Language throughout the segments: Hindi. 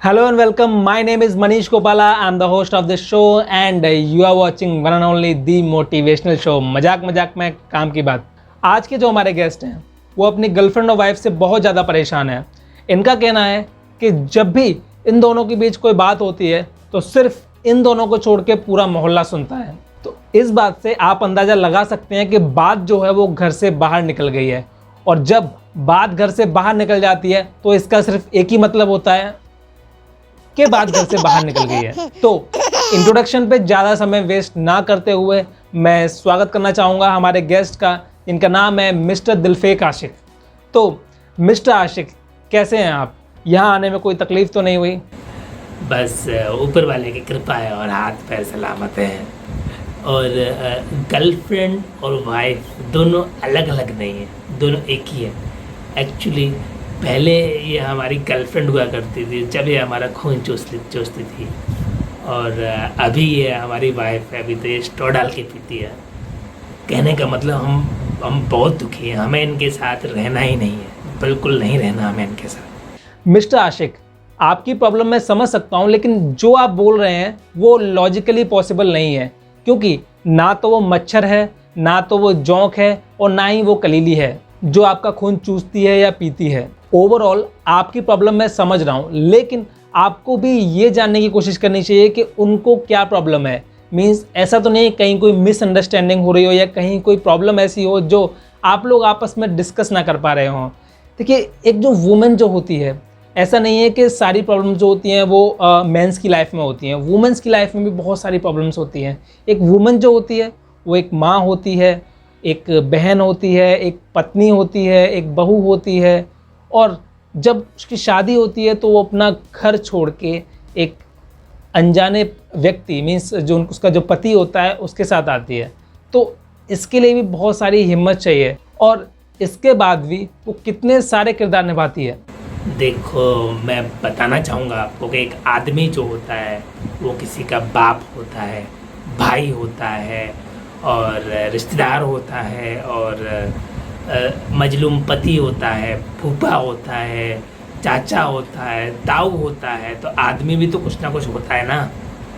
Hello and welcome. My name is Manish Kopala. I'm the host of this show and you are watching one and only the motivational show मजाक मजाक में काम की बात। आज के जो हमारे गेस्ट हैं वो अपनी गर्लफ्रेंड और वाइफ से बहुत ज़्यादा परेशान है। इनका कहना है कि जब भी इन दोनों के बीच कोई बात होती है तो सिर्फ इन दोनों को छोड़ के पूरा मोहल्ला सुनता है। तो इस बात से आप अंदाज़ा लगा सकते हैं कि बात जो है वो घर से बाहर निकल गई है। और जब बात घर से बाहर निकल जाती है तो इसका सिर्फ एक ही मतलब होता है कि बात घर से बाहर निकल गई है। तो इंट्रोडक्शन पे ज़्यादा समय वेस्ट ना करते हुए मैं स्वागत करना चाहूँगा हमारे गेस्ट का, इनका नाम है मिस्टर दिलफेक आशिक। तो मिस्टर आशिक, कैसे हैं आप? यहाँ आने में कोई तकलीफ़ तो नहीं हुई? बस ऊपर वाले की कृपा है और हाथ पैर सलामत हैं। और गर्लफ्रेंड और वाइफ दोनों अलग अलग नहीं है, दोनों एक ही है। एक्चुअली पहले ये हमारी गर्लफ्रेंड हुआ करती थी जब ये हमारा खून चूसती थी, और अभी ये हमारी वाइफ है। अभी तो ये स्ट्रॉ डाल के पीती है। कहने का मतलब हम बहुत दुखी हैं, हमें इनके साथ रहना ही नहीं है, बिल्कुल नहीं रहना हमें इनके साथ। मिस्टर आशिक, आपकी प्रॉब्लम मैं समझ सकता हूँ, लेकिन जो आप बोल रहे हैं वो लॉजिकली पॉसिबल नहीं है, क्योंकि ना तो वो मच्छर है, ना तो वो जोंक है, और ना ही वो कलीली है जो आपका खून चूसती है या पीती है। ओवरऑल आपकी प्रॉब्लम मैं समझ रहा हूँ, लेकिन आपको भी ये जानने की कोशिश करनी चाहिए कि उनको क्या प्रॉब्लम है। मीन्स ऐसा तो नहीं कहीं कोई मिसअंडरस्टैंडिंग हो रही हो या कहीं कोई प्रॉब्लम ऐसी हो जो आप लोग आपस में डिस्कस ना कर पा रहे हों। देखिए, एक जो वुमेन जो होती है, ऐसा नहीं है कि सारी प्रॉब्लम्स जो होती हैं वो मेंस की लाइफ में होती हैं। वुमेन्स की लाइफ में भी बहुत सारी प्रॉब्लम्स होती हैं। एक वुमेन जो होती है वो एक माँ होती है, एक बहन होती है, एक पत्नी होती है, एक बहू होती है, और जब उसकी शादी होती है तो वो अपना घर छोड़ के एक अनजाने व्यक्ति मीन्स जो उसका जो पति होता है उसके साथ आती है। तो इसके लिए भी बहुत सारी हिम्मत चाहिए, और इसके बाद भी वो कितने सारे किरदार निभाती है। देखो, मैं बताना चाहूँगा आपको कि एक आदमी जो होता है वो किसी का बाप होता है, भाई होता है, और रिश्तेदार होता है, और मजलूम पति होता है, फूफा होता है, चाचा होता है, ताऊ होता है। तो आदमी भी तो कुछ ना कुछ होता है ना।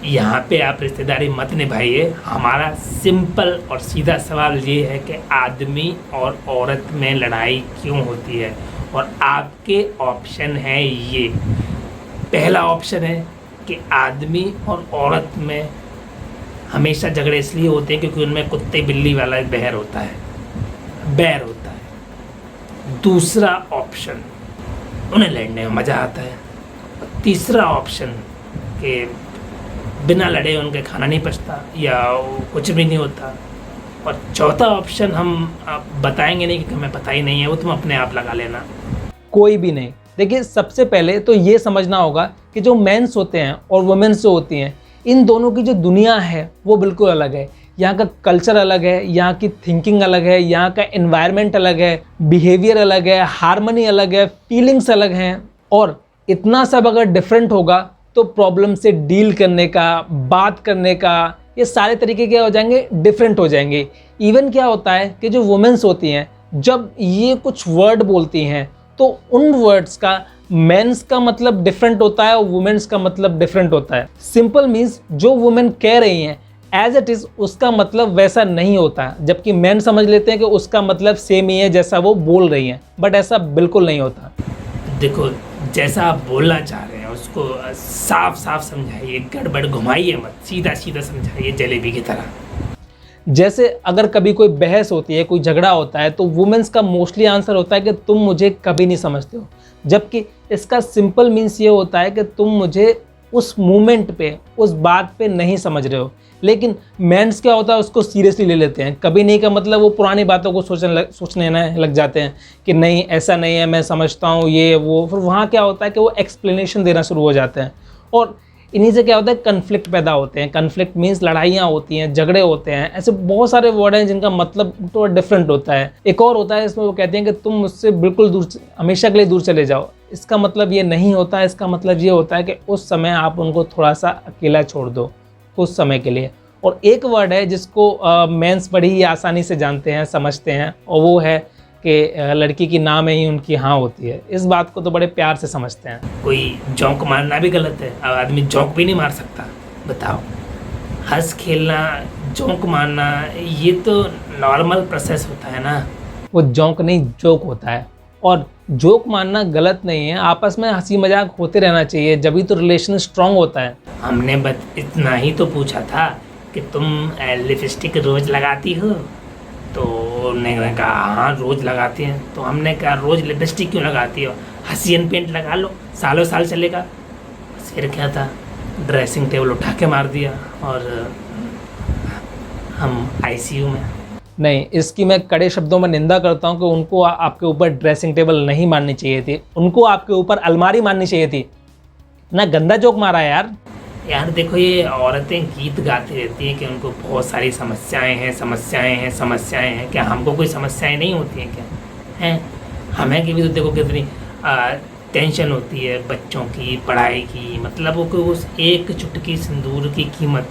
यहाँ पे आप रिश्तेदारी मत निभाइए। हमारा सिंपल और सीधा सवाल ये है कि आदमी और औरत में लड़ाई क्यों होती है, और आपके ऑप्शन है ये। पहला ऑप्शन है कि आदमी और औरत में हमेशा झगड़े इसलिए होते हैं क्योंकि उनमें कुत्ते बिल्ली वाला बैर होता है। दूसरा ऑप्शन, उन्हें लड़ने में मज़ा आता है। और तीसरा ऑप्शन कि बिना लड़े उनके खाना नहीं पचता या कुछ भी नहीं होता। और चौथा ऑप्शन हम बताएंगे नहीं क्योंकि हमें पता ही नहीं है, वो तुम अपने आप लगा लेना। कोई भी नहीं। देखिए, सबसे पहले तो ये समझना होगा कि जो मेंस होते हैं और वुमेन्स जो होती हैं, इन दोनों की जो दुनिया है वो बिल्कुल अलग है। यहाँ का कल्चर अलग है, यहाँ की थिंकिंग अलग है, यहाँ का एनवायरनमेंट अलग है, बिहेवियर अलग है, हार्मनी अलग है, फीलिंग्स अलग हैं। और इतना सब अगर डिफरेंट होगा तो प्रॉब्लम से डील करने का, बात करने का, ये सारे तरीके क्या हो जाएंगे, डिफरेंट हो जाएंगे। इवन क्या होता है कि जो वुमेन्स होती हैं जब ये कुछ वर्ड बोलती हैं तो उन वर्ड्स का मेंस का मतलब डिफरेंट होता है और वुमेन्स का मतलब डिफरेंट होता है। सिंपल मीन्स जो वुमेन कह रही हैं एज इट इज़ उसका मतलब वैसा नहीं होता, जबकि मेन समझ लेते हैं कि उसका मतलब सेम ही है जैसा वो बोल रही हैं, बट ऐसा बिल्कुल नहीं होता। देखो, जैसा आप बोलना चाह रहे हैं उसको साफ साफ समझाइए, गड़बड़ घुमाइए मत, सीधा सीधा समझाइए जलेबी की तरह। जैसे अगर कभी कोई बहस होती है, कोई झगड़ा होता है, तो वुमेन्स का मोस्टली आंसर होता है कि तुम मुझे कभी नहीं समझते हो, जबकि इसका सिंपल मीन्स ये होता है कि तुम मुझे उस मोमेंट पे, उस बात पे नहीं समझ रहे हो। लेकिन मेंस क्या होता है, उसको सीरियसली ले लेते हैं। कभी नहीं का मतलब वो पुरानी बातों को सोचने लग जाते हैं कि नहीं ऐसा नहीं है, मैं समझता हूँ ये वो। फिर वहाँ क्या होता है कि वो एक्सप्लेनेशन देना शुरू हो जाते हैं, और इन्हीं से क्या होता है, कन्फ्लिक्ट पैदा होते हैं। कन्फ्लिक्ट मीन्स लड़ाइयाँ होती हैं, झगड़े होते हैं। ऐसे बहुत सारे वर्ड हैं जिनका मतलब तो डिफरेंट होता है। एक और होता है इसमें वो कहते हैं कि तुम मुझसे बिल्कुल दूर, हमेशा के लिए दूर चले जाओ। इसका मतलब ये नहीं होता है। इसका मतलब ये होता है कि उस समय आप उनको थोड़ा सा अकेला छोड़ दो कुछ समय के लिए। और एक वर्ड है जिसको मेंस बड़ी ही आसानी से जानते हैं, समझते हैं, और वो है कि लड़की की ना में ही उनकी हाँ होती है। इस बात को तो बड़े प्यार से समझते हैं। कोई जोंक मारना भी गलत है, अब आदमी जोंक भी नहीं मार सकता, बताओ। हंस खेलना, जोंक मारना, ये तो नॉर्मल प्रोसेस होता है ना। वो जोंक नहीं, जोक होता है। और जोक मारना गलत नहीं है, आपस में हंसी मजाक होते रहना चाहिए, जब तो रिलेशन स्ट्रांग होता है। हमने बस इतना ही तो पूछा था कि तुम लिपस्टिक रोज लगाती हो, तो उन्होंने कहा हाँ रोज लगाती हैं। तो हमने कहा रोज लिपस्टिक क्यों लगाती हो, हसीन पेंट लगा लो, सालों साल चलेगा। बस फिर क्या था, ड्रेसिंग टेबल उठा के मार दिया और हम आईसीयू में। नहीं, इसकी मैं कड़े शब्दों में निंदा करता हूँ कि उनको आपके ऊपर ड्रेसिंग टेबल नहीं मारनी चाहिए थी, उनको आपके ऊपर अलमारी मारनी चाहिए थी। ना गंदा जोक मारा है यार। यार देखो, ये औरतें गीत गाती रहती हैं कि उनको बहुत सारी समस्याएं हैं, समस्याएं हैं, समस्याएं हैं। क्या हमको कोई समस्याएं नहीं होती हैं क्या? हैं, हमें की भी तो देखो कितनी टेंशन होती है बच्चों की पढ़ाई की। मतलब वो कि उस एक चुटकी सिंदूर की कीमत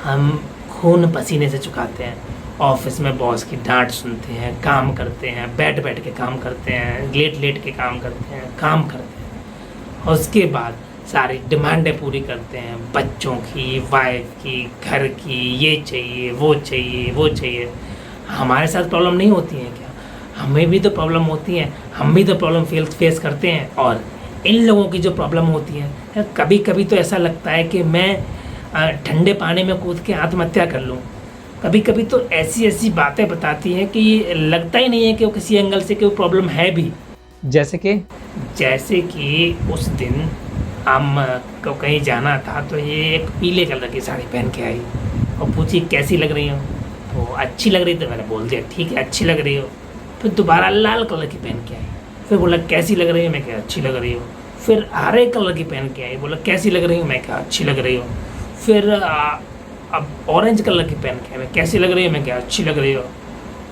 हम खून पसीने से चुकाते हैं। ऑफिस में बॉस की डांट सुनते हैं, काम करते हैं, बैठ बैठ के काम करते हैं, लेट लेट के काम करते हैं, काम करते हैं, और उसके बाद सारी डिमांडें पूरी करते हैं, बच्चों की, वाइफ की, घर की, ये चाहिए, वो चाहिए, वो चाहिए। हमारे साथ प्रॉब्लम नहीं होती है क्या? हमें भी तो प्रॉब्लम होती है, हम भी तो प्रॉब्लम फेस करते हैं। और इन लोगों की जो प्रॉब्लम होती है, कभी कभी तो ऐसा लगता है कि मैं ठंडे पानी में कूद के आत्महत्या कर लूँ। कभी कभी तो ऐसी ऐसी बातें बताती हैं कि ये लगता ही नहीं है कि वो किसी एंगल से कोई प्रॉब्लम है भी। जैसे कि उस दिन हम को कहीं जाना था, तो ये एक पीले कलर की साड़ी पहन के आई और पूछी कैसी लग रही हो, तो अच्छी लग रही। तो मैंने बोल दिया ठीक है अच्छी लग रही हो। फिर दोबारा लाल कलर की पहन के आई, फिर बोला कैसी लग रही हो, मैं क्या अच्छी लग रही हो। फिर हरे कलर की पहन के आई, बोला कैसी लग रही हो, मैं क्या अच्छी लग रही हो। फिर अब ऑरेंज कलर की पहन के आई, मैं कैसी लग रही हो, मैं क्या अच्छी लग रही हो।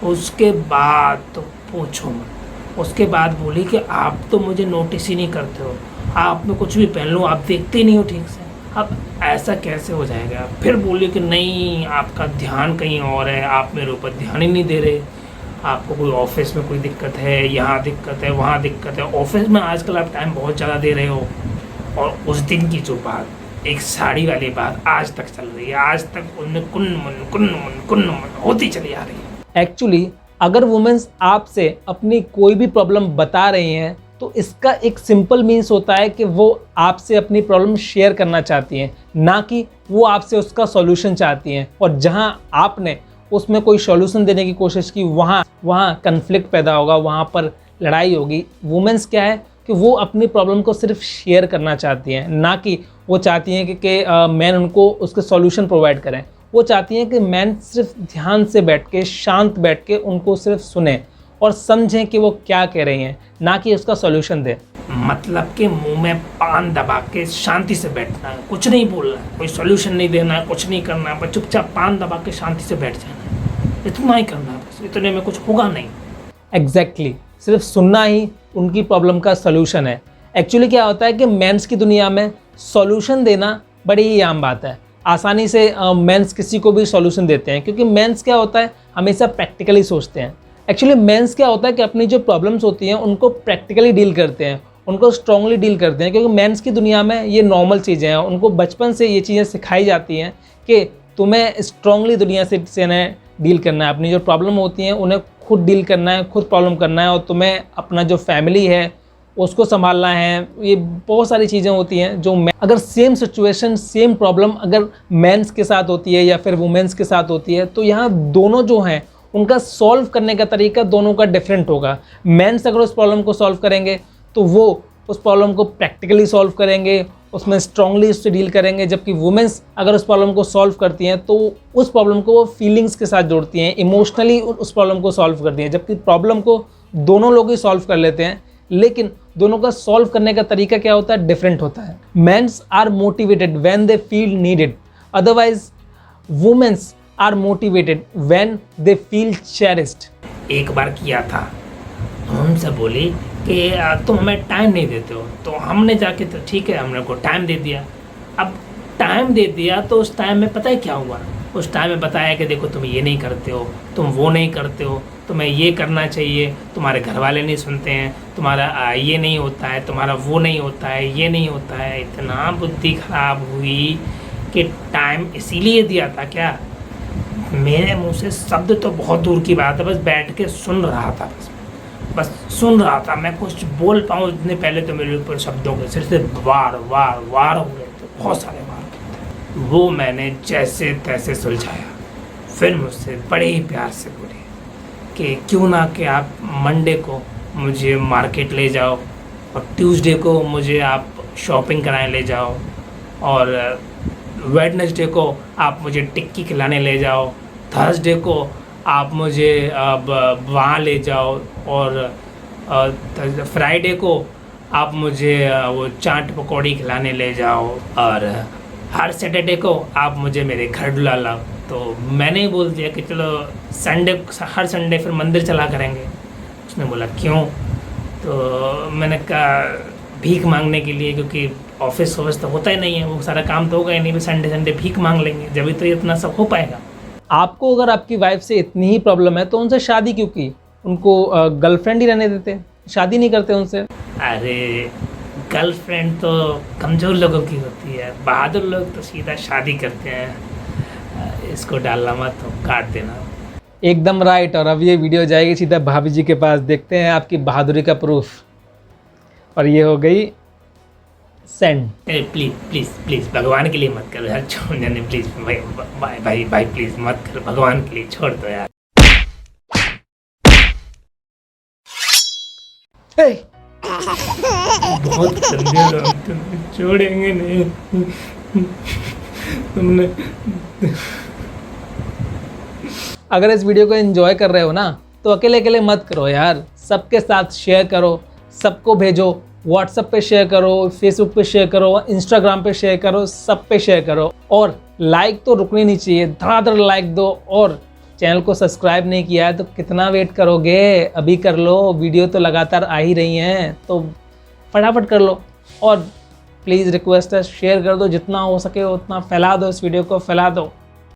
उसके बाद तो पूछो मत। उसके बाद बोली कि आप तो मुझे नोटिस ही नहीं करते हो, आप में कुछ भी पहन लो आप देखते ही नहीं हो ठीक से, अब ऐसा कैसे हो जाएगा। फिर बोली कि नहीं आपका ध्यान कहीं और है, आप मेरे ऊपर ध्यान ही नहीं दे रहे, आपको कोई ऑफिस में कोई दिक्कत है, यहाँ दिक्कत है, वहाँ दिक्कत है। ऑफिस में आजकल आप टाइम बहुत ज़्यादा दे रहे हो। और उस दिन की जो बात, एक साड़ी वाली बात आज तक चल रही है, आज तक उनमें कुन होती चली आ रही है। एक्चुअली अगर वुमेन्स आपसे अपनी कोई भी प्रॉब्लम बता रही हैं, तो इसका एक सिंपल मीन्स होता है कि वो आपसे अपनी प्रॉब्लम शेयर करना चाहती हैं, ना कि वो आपसे उसका सॉल्यूशन चाहती हैं। और जहां आपने उसमें कोई सॉल्यूशन देने की कोशिश की, वहाँ कन्फ्लिक्ट पैदा होगा, वहाँ पर लड़ाई होगी। वुमेन्स क्या है कि वो अपनी प्रॉब्लम को सिर्फ शेयर करना चाहती हैं, ना कि वो चाहती हैं कि मैन उनको उसके सॉल्यूशन प्रोवाइड करें। वो चाहती हैं कि मैन सिर्फ ध्यान से बैठ के, शांत बैठ के उनको सिर्फ सुने और समझें कि वो क्या कह रही हैं, ना कि उसका सॉल्यूशन दें। मतलब कि मुंह में पान दबा के शांति से बैठना है, कुछ नहीं बोलना है, कोई सॉल्यूशन नहीं देना है, कुछ नहीं करना है, बस चुपचाप पान दबा के शांति से बैठ जाना है, इतना ही करना है बस। इतने में कुछ होगा नहीं। एग्जैक्टली, सिर्फ सुनना ही उनकी प्रॉब्लम का सॉल्यूशन है। एक्चुअली क्या होता है कि मेंस की दुनिया में सॉल्यूशन देना बड़ी ही आम बात है। आसानी से मेंस किसी को भी सॉल्यूशन देते हैं, क्योंकि मेंस क्या होता है हमेशा प्रैक्टिकली सोचते हैं। एक्चुअली मेंस क्या होता है कि अपनी जो प्रॉब्लम्स होती हैं उनको प्रैक्टिकली डील करते हैं, उनको स्ट्रांगली डील करते हैं, क्योंकि मेंस की दुनिया में ये नॉर्मल चीज़ें हैं। उनको बचपन से ये चीज़ें सिखाई जाती हैं कि तुम्हें स्ट्रांगली दुनिया से डील करना है, अपनी जो प्रॉब्लम होती हैं उन्हें खुद डील करना है, खुद प्रॉब्लम करना है, और तुम्हें अपना जो फैमिली है उसको संभालना है। ये बहुत सारी चीज़ें होती हैं जो अगर सेम सिचुएशन, सेम प्रॉब्लम अगर मेंस के साथ होती है या फिर वुमेन्स के साथ होती है, तो यहाँ दोनों जो हैं उनका सॉल्व करने का तरीका दोनों का डिफरेंट होगा। मेंस अगर उस प्रॉब्लम को सॉल्व करेंगे तो वो उस प्रॉब्लम को प्रैक्टिकली सॉल्व करेंगे, उसमें स्ट्रांगली उससे डील करेंगे, जबकि वुमेन्स अगर उस प्रॉब्लम को सॉल्व करती हैं तो उस प्रॉब्लम को वो फीलिंग्स के साथ जोड़ती हैं, इमोशनली उस प्रॉब्लम को सॉल्व करती हैं। जबकि प्रॉब्लम को दोनों लोग ही सॉल्व कर लेते हैं, लेकिन दोनों का सॉल्व करने का तरीका क्या होता है, डिफरेंट होता है। Mens are motivated when they feel needed, otherwise womens are motivated when they feel cherished. एक बार किया था, हमसे बोली कि तुम हमें टाइम नहीं देते हो, तो हमने जाके तो ठीक है हमने को टाइम दे दिया। अब टाइम दे दिया तो उस टाइम में पता है क्या हुआ, उस टाइम में बताया कि देखो तुम ये नहीं करते हो, तुम वो नहीं करते हो, तुम्हें ये करना चाहिए, तुम्हारे घर वाले नहीं सुनते हैं, तुम्हारा ये नहीं होता है, तुम्हारा वो नहीं होता है, ये नहीं होता है। इतना बुद्धि खराब हुई कि टाइम इसीलिए दिया था क्या? मेरे मुंह से शब्द तो बहुत दूर की बात है, बस बैठ के सुन रहा था, बस सुन रहा था। मैं कुछ बोल पाऊँ इतने पहले तो मेरे ऊपर शब्दों के सिर से वार वार वार हो गए थे, बहुत सारे वार। वो मैंने जैसे तैसे सुलझाया। फिर मुझसे बड़े ही प्यार से बोले कि क्यों ना कि आप मंडे को मुझे मार्केट ले जाओ और ट्यूसडे को मुझे आप शॉपिंग कराने ले जाओ और वेडनेसडे को आप मुझे टिक्की खिलाने ले जाओ, थर्सडे को आप मुझे अब वहाँ ले जाओ और फ्राइडे को आप मुझे वो चाट पकौड़ी खिलाने ले जाओ और हर सैटरडे को आप मुझे मेरे घर बुला लाओ। तो मैंने ही बोल दिया कि चलो हर संडे फिर मंदिर चला करेंगे। उसने बोला क्यों? तो मैंने कहा भीख मांगने के लिए, क्योंकि ऑफिस तो होता ही नहीं है, वो सारा काम तो होगा ही नहीं, भी संडे भीख मांग लेंगे, जब तो इतना सब हो पाएगा। आपको अगर आपकी वाइफ से इतनी ही प्रॉब्लम है तो उनसे शादी क्यों की? उनको गर्लफ्रेंड ही रहने देते, शादी नहीं करते उनसे। अरे गर्लफ्रेंड तो कमज़ोर लोगों की होती है, बहादुर लोग तो सीधा शादी करते हैं। इसको डालना मत, तो काट देना। एकदम राइट। और अब ये वीडियो जाएगी सीधा भाभी जी के पास, देखते हैं आपकी बहादुरी का प्रूफ। और ये हो गई सेंड। प्लीज़ प्लीज़ प्लीज़ भगवान के लिए मत करो यार, छोड़ देने प्लीज़। भाई प्लीज़ मत करो, भगवान के लिए छोड़ दो यार। बहुत गंदे लोग, तुमने छोड़ेंगे नहीं। तुमने अगर इस वीडियो को एंजॉय कर रहे हो ना तो अकेले अकेले मत करो यार, सबके साथ शेयर करो, सबको भेजो, व्हाट्सएप पे शेयर करो, फेसबुक पे शेयर करो, इंस्टाग्राम पे शेयर करो, सब पे शेयर करो। और लाइक तो रुकनी नहीं चाहिए, धड़ाधड़ लाइक दो। और चैनल को सब्सक्राइब नहीं किया है तो कितना वेट करोगे, अभी कर लो। वीडियो तो लगातार आ ही रही हैं तो फटाफट कर लो। और प्लीज़ रिक्वेस्ट है, शेयर कर दो, जितना हो सके उतना फैला दो, इस वीडियो को फैला दो।